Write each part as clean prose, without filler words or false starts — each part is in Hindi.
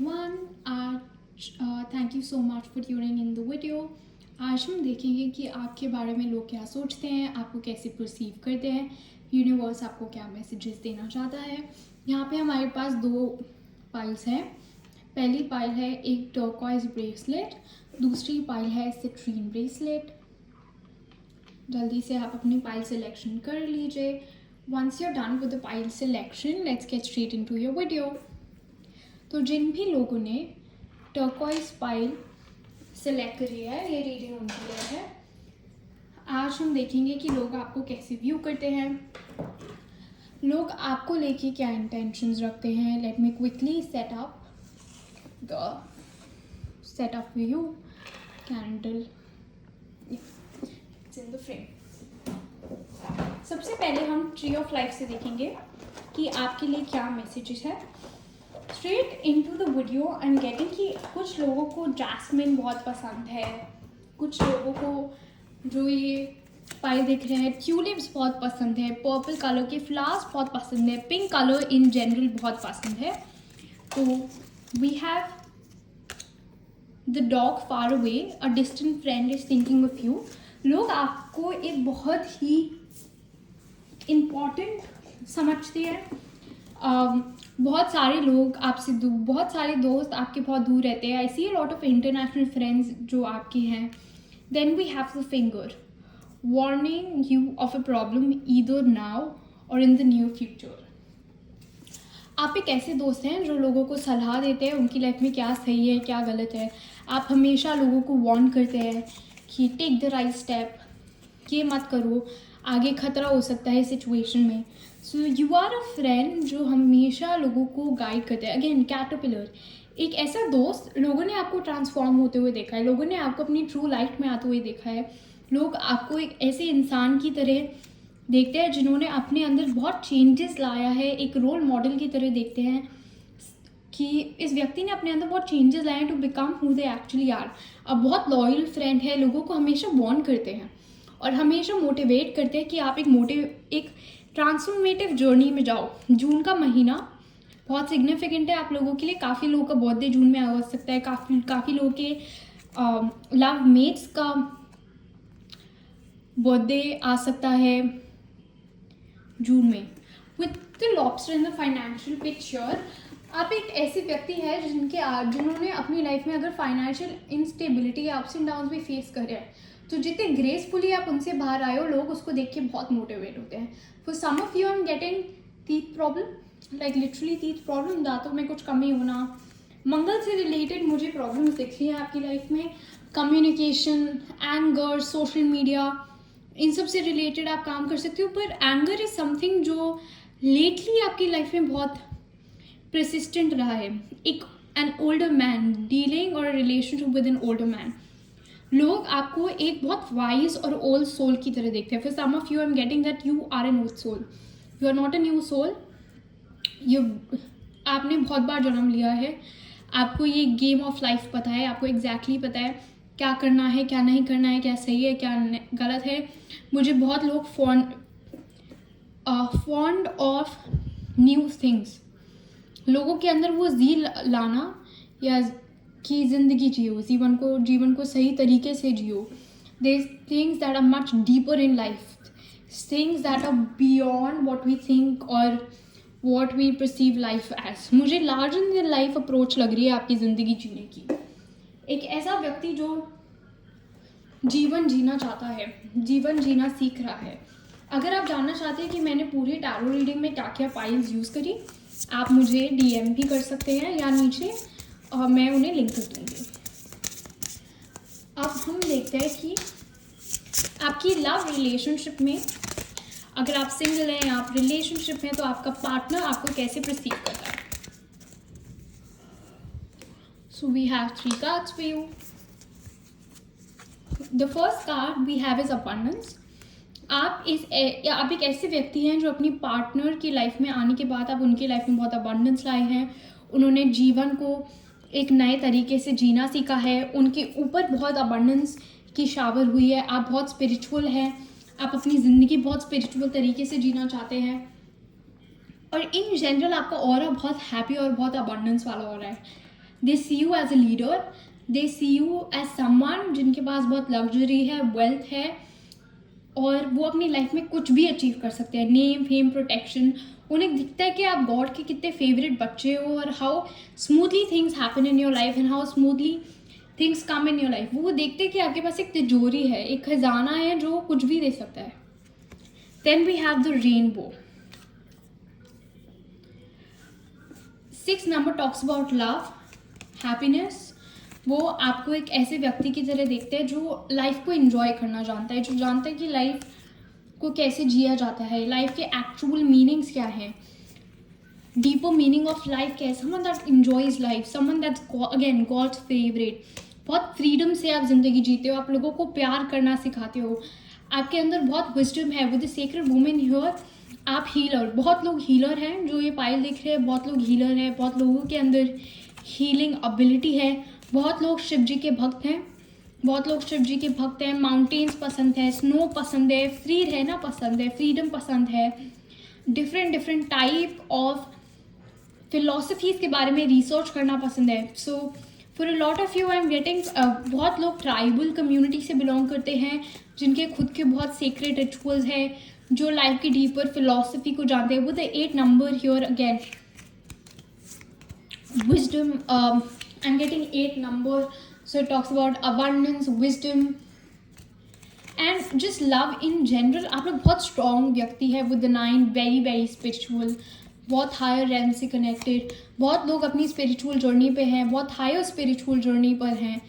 everyone. Thank you so much for tuning in the video. आज हम देखेंगे कि आपके बारे में लोग क्या सोचते हैं, आपको कैसे परसीव करते हैं, यूनिवर्स आपको क्या मैसेजेस देना चाहता है। यहाँ पे हमारे पास दो पाइल्स हैं। पहली पाइल है एक टर्कोइज ब्रेसलेट, दूसरी पाइल है सिट्रीन ब्रेसलेट। जल्दी से आप अपनी पाइल सिलेक्शन कर लीजिए। Once you're done with the pile selection, let's get straight into your video. तो जिन भी लोगों ने टर्कोइज पाइल सेलेक्ट करी है, ये रीडिंग उनके लिए है। आज हम देखेंगे कि लोग आपको कैसे व्यू करते हैं, लोग आपको लेके क्या इंटेंशंस रखते हैं। Let me quickly set up view candle it's in the frame. सबसे पहले हम ट्री ऑफ लाइफ से देखेंगे कि आपके लिए क्या मैसेजेस है। Straight into the video I am getting कि कुछ लोगों को जैस्मिन बहुत पसंद है, कुछ लोगों को जो ये पाइल दिख रहे हैं ट्यूलिप्स बहुत पसंद है, पर्पल कलर के फ्लावर्स बहुत पसंद है, पिंक कलर इन जनरल बहुत पसंद है। तो we have the dog far away, a distant friend is thinking of you. लोग आपको एक बहुत ही इम्पॉर्टेंट समझते हैं। बहुत सारे लोग आपसे दूर, बहुत सारे दोस्त आपके बहुत दूर रहते हैं। I see a lot of international friends जो आपके हैं। Then we have the finger warning you of a problem either now or in the near future. आप एक ऐसे दोस्त हैं जो लोगों को सलाह देते हैं उनकी लाइफ में क्या सही है क्या गलत है। आप हमेशा लोगों को वार्न करते हैं कि टेक द राइट स्टेप, ये मत करो, आगे खतरा हो सकता है सिचुएशन में। So you are a friend जो हमेशा लोगों को गाइड करते हैं। अगेन कैटरपिलर, एक ऐसा दोस्त, लोगों ने आपको ट्रांसफॉर्म होते हुए देखा है, लोगों ने आपको अपनी ट्रू लाइफ में आते हुए देखा है। लोग आपको एक ऐसे इंसान की तरह देखते हैं जिन्होंने अपने अंदर बहुत चेंजेस लाया है, एक रोल मॉडल की तरह देखते हैं कि इस व्यक्ति ने अपने अंदर बहुत चेंजेस लाए हैं to become who they actually are. अब बहुत लॉयल फ्रेंड है, लोगों को हमेशा वार्न करते हैं और हमेशा मोटिवेट करते हैं कि आप एक ट्रांसफॉर्मेटिव जर्नी में जाओ। जून का महीना बहुत सिग्निफिकेंट है आप लोगों के लिए। काफ़ी लोगों का बर्थडे जून में आ सकता है, काफ़ी लोगों के लव मेट्स का बर्थडे आ सकता है जून में। With the lobster in the financial picture, आप एक ऐसे व्यक्ति है जिन्होंने अपनी लाइफ में अगर फाइनेंशियल इंस्टेबिलिटी या अप्स एंड डाउन भी फेस करे हैं, तो जितने ग्रेसफुली आप उनसे बाहर आए हो, लोग उसको देख के बहुत मोटिवेट होते हैं। For some of you I am getting teeth problem, like literally teeth problem, दांतों में कुछ कमी होना, मंगल से रिलेटेड मुझे प्रॉब्लम्स दिख रही हैं आपकी लाइफ में। कम्युनिकेशन, एंगर, सोशल मीडिया, इन सब से रिलेटेड आप काम कर सकते हो। पर एंगर इज समथिंग जो लेटली आपकी लाइफ में बहुत प्रसिस्टेंट रहा है। एक एन ओल्डर मैन डीलिंग और relationship with an older man, लोग आपको एक बहुत वाइज और ओल्ड सोल की तरह देखते हैं। फिर some of you I am getting that you are an old soul, you are not a new soul. आपने बहुत बार जन्म लिया है, आपको ये गेम ऑफ लाइफ पता है, आपको एग्जैक्टली पता है क्या करना है क्या नहीं करना है, क्या सही है क्या गलत है। मुझे बहुत लोग फॉन्ड ऑफ न्यू थिंग्स, लोगों के अंदर वो ज़ील लाना या कि ज़िंदगी जियो, जीवन को सही तरीके से जियो। There things that are much deeper in life, things that are beyond what we think or what we perceive life as. मुझे लार्जर देन लाइफ अप्रोच लग रही है आपकी ज़िंदगी जीने की। एक ऐसा व्यक्ति जो जीवन जीना चाहता है, जीवन जीना सीख रहा है। अगर आप जानना चाहते हैं कि मैंने पूरी टैरो रीडिंग में क्या क्या पाइल्स यूज़ करी, आप मुझे DM भी कर सकते हैं या नीचे मैं उन्हें लिंक कर दूँगी। अब हम देखते हैं कि आपकी लव रिलेशनशिप में, अगर आप सिंगल हैं या आप रिलेशनशिप में, तो आपका पार्टनर आपको कैसे परसीव करता है। So we have 3 cards for you. The first card we have is abundance. आप एक ऐसे व्यक्ति हैं जो अपनी पार्टनर की लाइफ में आने के बाद आप उनकी लाइफ में बहुत अबंडेंस लाए हैं। उन्होंने जीवन को एक नए तरीके से जीना सीखा है, उनके ऊपर बहुत अबंडेंस की शावर हुई है। आप बहुत स्पिरिचुअल हैं, आप अपनी ज़िंदगी बहुत स्पिरिचुअल तरीके से जीना चाहते हैं और इन जनरल आपका ऑरा बहुत हैप्पी और बहुत अबंडेंस वाला ऑरा है। They see you as a leader, they see you as someone जिनके पास बहुत लग्जरी है, वेल्थ है, और वो अपनी लाइफ में कुछ भी अचीव कर सकते हैं, नेम फेम प्रोटेक्शन। उन्हें दिखता है कि आप गॉड के कितने फेवरेट बच्चे हो, और how smoothly things happen in your life and how smoothly things come in your life. वो देखते हैं कि आपके पास एक तिजोरी है, एक खजाना है जो कुछ भी दे सकता है। Then we have the rainbow. 6 number talks about love, happiness. वो आपको एक ऐसे व्यक्ति की तरह देखते हैं जो लाइफ को एंजॉय करना जानता है, जो जानता है कि लाइफ को कैसे जिया जाता है, लाइफ के एक्चुअल मीनिंग्स क्या है, डीपर मीनिंग ऑफ लाइफ क्या है। Someone that enjoys life, someone that's again God's favourite. बहुत फ्रीडम से आप जिंदगी जीते हो, आप लोगों को प्यार करना सिखाते हो, आपके अंदर बहुत विजडम है। With the sacred women here, आप हीलर, बहुत लोग हीलर हैं जो ये पाइल देख रहे हैं, बहुत लोग हीलर हैं, बहुत लोगों के अंदर हीलिंग एबिलिटी है, बहुत लोग शिव जी के भक्त हैं, बहुत लोग शिव जी के भक्त हैं। माउंटेन्स पसंद है, स्नो पसंद है, फ्री रहना पसंद है, फ्रीडम पसंद है, डिफरेंट टाइप ऑफ फिलोसफीज के बारे में रिसर्च करना पसंद है। So for a lot of you I am getting, बहुत लोग ट्राइबल कम्युनिटी से बिलोंग करते हैं, जिनके खुद के बहुत सीक्रेट रिचुअल्स हैं, जो लाइफ की डीपर फिलोसफी को जानते हैं। वो the 8 number here again, wisdom, I'm getting 8 number, so it talks about abundance, wisdom and just love in general. आप लोग बहुत strong व्यक्ति है with the 9, very spiritual, बहुत higher realm से connected। बहुत लोग अपनी spiritual journey पे हैं, बहुत higher spiritual journey पर हैं।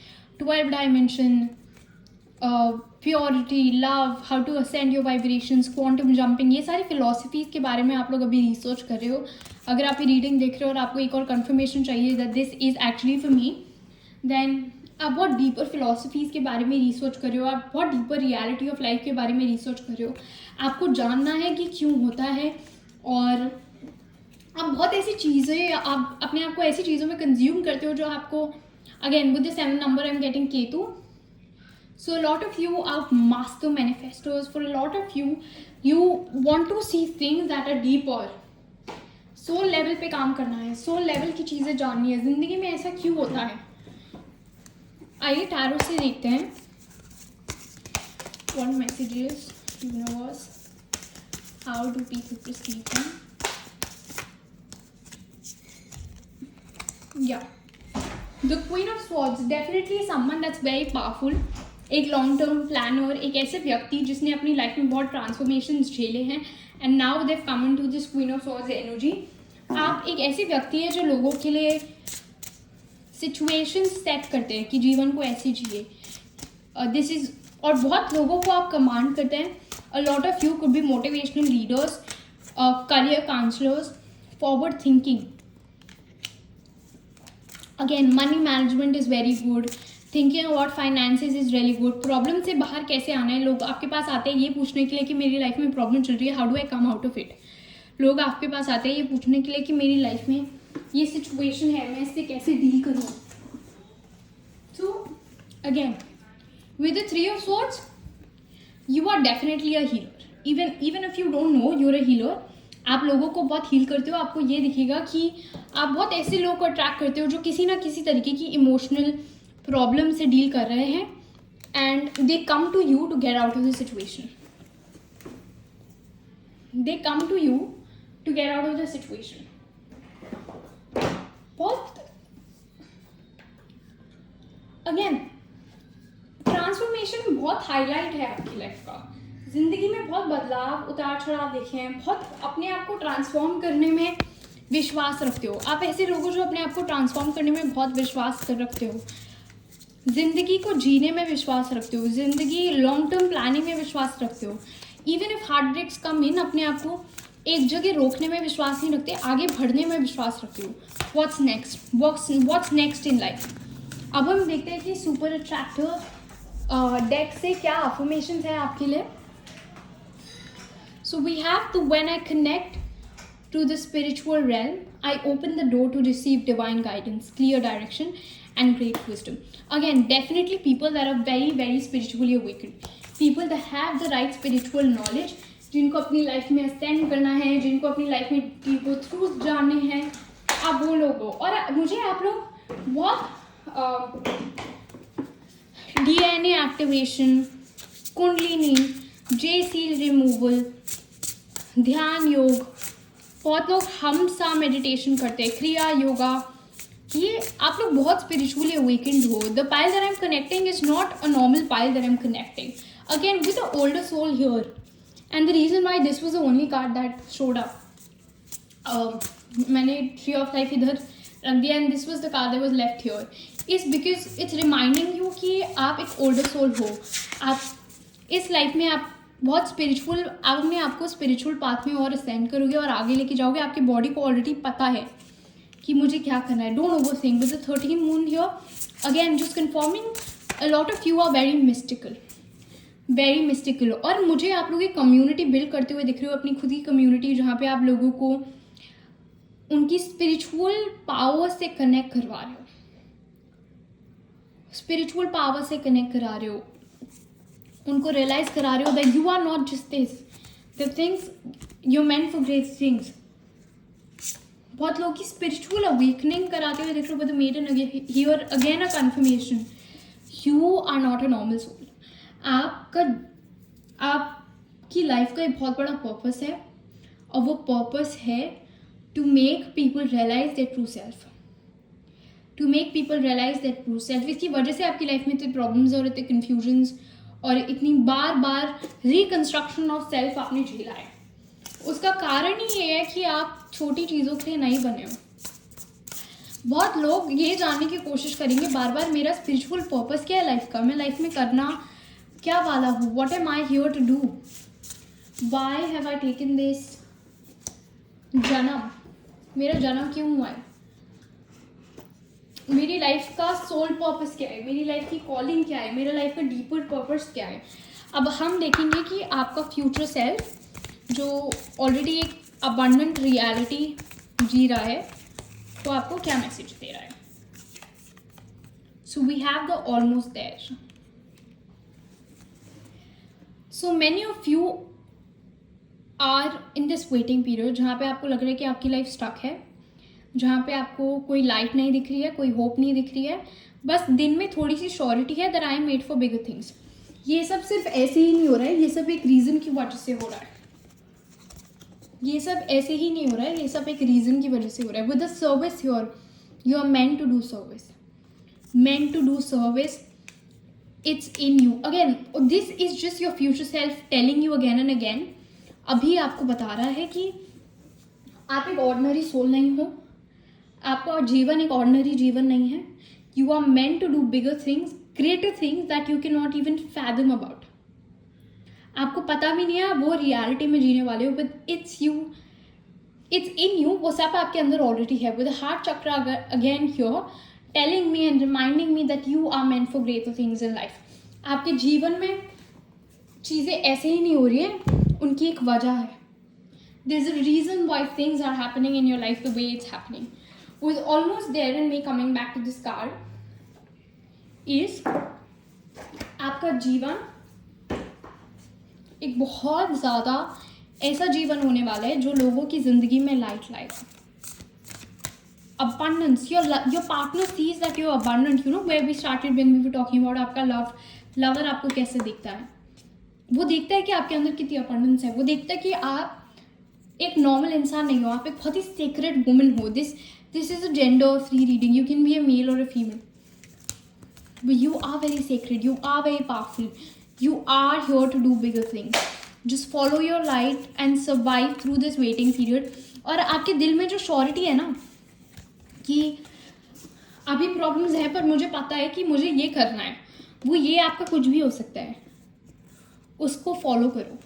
12 dimension, purity, love, how to ascend your vibrations, quantum jumping, ये सारी फिलोसफीज के बारे में आप लोग अभी रिसर्च कर रहे हो। अगर आप ये रीडिंग देख रहे हो और आपको एक और कंफर्मेशन चाहिए that this is actually for me, then आप बहुत डीपर फिलोसफीज के बारे में रिसर्च कर रहे हो, आप बहुत डीपर रियलिटी ऑफ लाइफ के बारे में रिसर्च कर रहे हो। आपको जानना है कि क्यों होता है, और आप बहुत ऐसी चीज़ें, आप अपने आप को ऐसी चीज़ों में कंज्यूम करते हो जो आपको, again with the 7 number I am getting Ketu. So a lot of you are master manifestors. For a lot of you, you want to see things that are deeper. Soul level पे काम करना है, सोल लेवल की चीज़ें जाननी है, ज़िंदगी में ऐसा क्यों होता है। आइए टैरो से देखते हैं what messages universe, how do people perceive them. Yeah, the Queen of Swords definitely someone that's very powerful. एक लॉन्ग टर्म प्लानर, एक ऐसे व्यक्ति जिसने अपनी लाइफ में बहुत ट्रांसफॉर्मेशन झेले हैं and now they come in to this queen of swords energy. आप एक ऐसी व्यक्ति है जो लोगों के लिए सिचुएशन सेट करते हैं कि जीवन को ऐसे जिए, दिस इज, और बहुत लोगों को आप कमांड करते हैं। A lot of you could be motivational leaders, career counsellors, forward thinking. Again money management is very good, thinking about finances is really good. Problem से बाहर कैसे आना है, लोग आपके पास आते हैं ये पूछने के लिए कि मेरी लाइफ में प्रॉब्लम चल रही है, how do I come out of it. लोग आपके पास आते हैं ये पूछने के लिए कि मेरी लाइफ में ये सिचुएशन है, मैं इससे कैसे डील करूँ। So again with the 3 of swords you are definitely a healer, even if you don't know you are a healer. आप लोगों को बहुत हील करते हो। आपको ये दिखेगा कि आप बहुत ऐसे लोगों को अट्रैक्ट करते हो जो किसी ना किसी तरीके की इमोशनल प्रॉब्लम से डील कर रहे हैं, and they come to you to get out of the situation, they come to you to get out of the situation. बहुत अगेन ट्रांसफॉर्मेशन बहुत हाईलाइट है आपकी लाइफ का, जिंदगी में बहुत बदलाव, उतार चढ़ाव देखे हैं, बहुत अपने आप को ट्रांसफॉर्म करने में विश्वास रखते हो। आप ऐसे लोग हो जो अपने आप को ट्रांसफॉर्म करने में बहुत विश्वास रखते हो, जिंदगी को जीने में विश्वास रखते हो, जिंदगी लॉन्ग टर्म प्लानिंग में विश्वास रखते हो। इवन इफ हार्ट ब्रेक्स कम इन, अपने आप को एक जगह रोकने में विश्वास नहीं रखते, आगे बढ़ने में विश्वास रखते हो। What's next in life. अब हम देखते हैं कि सुपर अट्रैक्टर डेक से क्या अफर्मेशंस है आपके लिए। So we have to when I connect to the spiritual realm, I open the door to receive divine guidance, clear direction and great wisdom. Again, definitely people that are very spiritually awakened, people that have the right spiritual knowledge, जिनको अपनी लाइफ में ascend करना है, जिनको अपनी लाइफ में deeper truths जानने हैं, आप वो लोग हो। और मुझे आप लोग बहुत DNA एक्टिवेशन, कुंडलिनी, जे सील रिमूवल, ध्यान योग, बहुत लोग हम सा मेडिटेशन करते हैं, क्रिया योगा, ये आप लोग बहुत स्पिरिचुअली अवेकेंड हो. The pile that I'm connecting is not a normal pile that I'm connecting. Again, with the older soul here. And the reason why this was the only card that showed up. मैंने Tree of Life इधर रख दिया and this was the card that was left here. Is because it's reminding you कि आप एक older soul हो. आप इस लाइफ में आप बहुत स्पिरिचुअल, आप अपने आपको स्पिरिचुअल पाथ में और असेंड करोगे और आगे लेके जाओगे. आपकी बॉडी को ऑलरेडी पता है कि मुझे क्या करना है. Don't overthink. With the 13 moon here, again just confirming a lot of you are very mystical, very mystical. और मुझे आप लोग एक कम्युनिटी बिल्ड करते हुए दिख रहे हो, अपनी खुद की कम्युनिटी, जहाँ पे आप लोगों को उनकी स्पिरिचुअल पावर से कनेक्ट करवा रहे हो, स्पिरिचुअल पावर से कनेक्ट करा रहे हो, उनको रियलाइज करा रहे हो that you are not just this, the things you meant for great things. बहुत लोग की स्पिरिचुअल अवेकनिंग कराते हुए देख रहे हो. But made an here again a confirmation, you are not a normal soul. आपकी लाइफ का एक बहुत बड़ा पर्पस है और वो पर्पस है to make people realise their true self, to make people realise their true self. इसकी वजह से आपकी लाइफ में इतने प्रॉब्लम्स और इतने कन्फ्यूजन्स और इतनी बार बार रिकन्स्ट्रक्शन ऑफ सेल्फ आपने झेला है. उसका कारण ही ये है कि आप छोटी चीज़ों के लिए नहीं बने हो. बहुत लोग ये जानने की कोशिश करेंगे बार बार, मेरा स्पिरिचुअल पर्पस क्या है लाइफ का, मैं लाइफ में करना क्या वाला हूँ, what am I here to do, why have I taken this जन्म, मेरा जन्म क्यों हुआ है, मेरी लाइफ का सोल पर्पस क्या है, मेरी लाइफ की कॉलिंग क्या है, मेरा लाइफ का डीपर पर्पस क्या है. अब हम देखेंगे कि आपका फ्यूचर सेल्फ जो ऑलरेडी एक अबंडेंट रियलिटी जी रहा है, तो आपको क्या मैसेज दे रहा है. So we have the almost there. So many of you are in this waiting period, जहाँ पे आपको लग रहा है कि आपकी लाइफ स्टक है, जहाँ पे आपको कोई लाइट नहीं दिख रही है, कोई होप नहीं दिख रही है, बस दिन में थोड़ी सी श्योरिटी है that I am made for bigger things. ये सब सिर्फ ऐसे ही नहीं हो रहा है, ये सब एक रीज़न की वजह से हो रहा है. ये सब ऐसे ही नहीं हो रहा है, ये सब एक रीज़न की वजह से हो रहा है. With the service here, you are meant to do service, meant to do service. It's in you. Again this is just your future self telling you again and again. अभी आपको बता रहा है कि आप एक ऑर्डिनरी सोल नहीं हो, आपका जीवन एक ऑर्डिनरी जीवन नहीं है. You are meant to do bigger things, greater things that you can not even fathom about. आपको पता भी नहीं है वो रियलिटी में जीने वाले हो, but it's you, it's in you. वो सब आपके अंदर ऑलरेडी है. With heart chakra again here telling me and reminding me that you are meant for greater things in life. आपके जीवन में चीज़ें ऐसे ही नहीं हो रही हैं, उनकी एक वजह है. There is a reason why things are happening in your life the way it's happening. With almost there and me coming back to this card is आपका जीवन एक बहुत ज़्यादा ऐसा जीवन होने वाला है जो लोगों की ज़िंदगी में लाइट लाएगा. abundance, your partner sees that you're abundant. You know where we started when we were talking about आपका lover आपको कैसे दिखता है. वो देखता है कि आपके अंदर कितनी abundance है. वो देखता है कि आप एक नॉर्मल इंसान नहीं हो, आप एक बहुत ही सेक्रेड वुमन हो. This is a gender free reading. You can be a male or a female, but you are very sacred, you are very powerful, you are here to do bigger things. Just follow your light and survive through this waiting period. और आपके दिल में जो श्योरिटी है ना कि अभी प्रॉब्लम्स है पर मुझे पता है कि मुझे ये करना है, वो ये आपका कुछ भी हो सकता है, उसको फॉलो करो,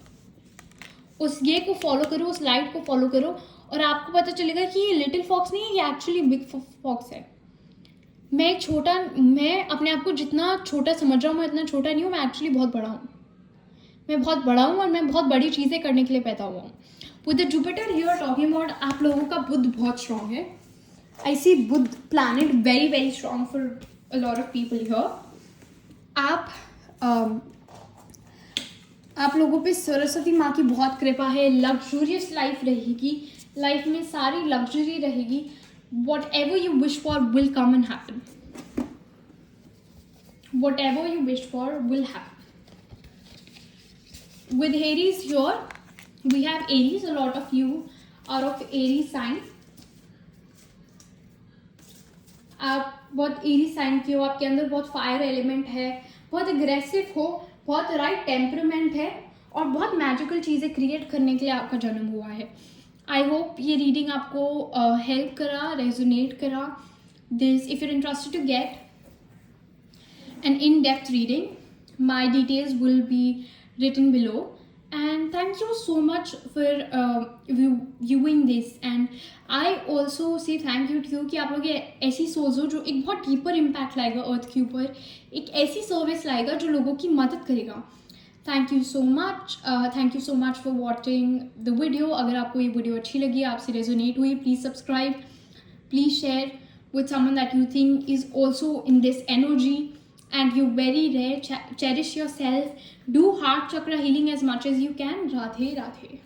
उस ये को फॉलो करो, उस लाइट को फॉलो करो और आपको पता चलेगा कि ये लिटिल फॉक्स नहीं है, ये एक्चुअली बिग फॉक्स है. मैं अपने आप को जितना छोटा समझ रहा हूँ, मैं इतना छोटा नहीं हूँ, मैं एक्चुअली बहुत बड़ा हूँ. मैं बहुत बड़ा हूँ और मैं बहुत बड़ी चीज़ें करने के लिए पैदा हुआ हूँ. With the Jupiter here talking about आप लोगों का बुध बहुत स्ट्रॉन्ग है. आई सी Budh planet very very strong for a lot of people here. आप लोगों पे सरस्वती माँ की बहुत कृपा है. लग्जूरियस लाइफ रहेगी, लाइफ में सारी लग्जरी रहेगी. whatever you wish for will come and happen. Whatever you wish for will happen. With Aries here, we have Aries. A lot of you are of Aries sign. आप बहुत एरी साइन के हो, आपके अंदर बहुत फायर एलिमेंट है, बहुत अग्रेसिव हो, बहुत राइट टेम्परामेंट है और बहुत मैजिकल चीज़ें क्रिएट करने के लिए आपका जन्म हुआ है. आई होप ये रीडिंग आपको हेल्प करा, रेजोनेट करा. This if you're interested to get an in-depth reading, my details will be written below. And thank you so much for viewing this. And I also say thank you to you कि आप लोग ये ऐसी सोच हो जो एक बहुत डीपर इम्पैक्ट लाएगा अर्थ के ऊपर, एक ऐसी सर्विस लाएगा जो लोगों की मदद करेगा. Thank you so much for watching the video. अगर आपको ये वीडियो अच्छी लगी, आपसे रेजोनेट हुई, please subscribe, please share with someone that you think is also in this energy. And you very rare, cherish yourself, do heart chakra healing as much as you can. Radhe Radhe.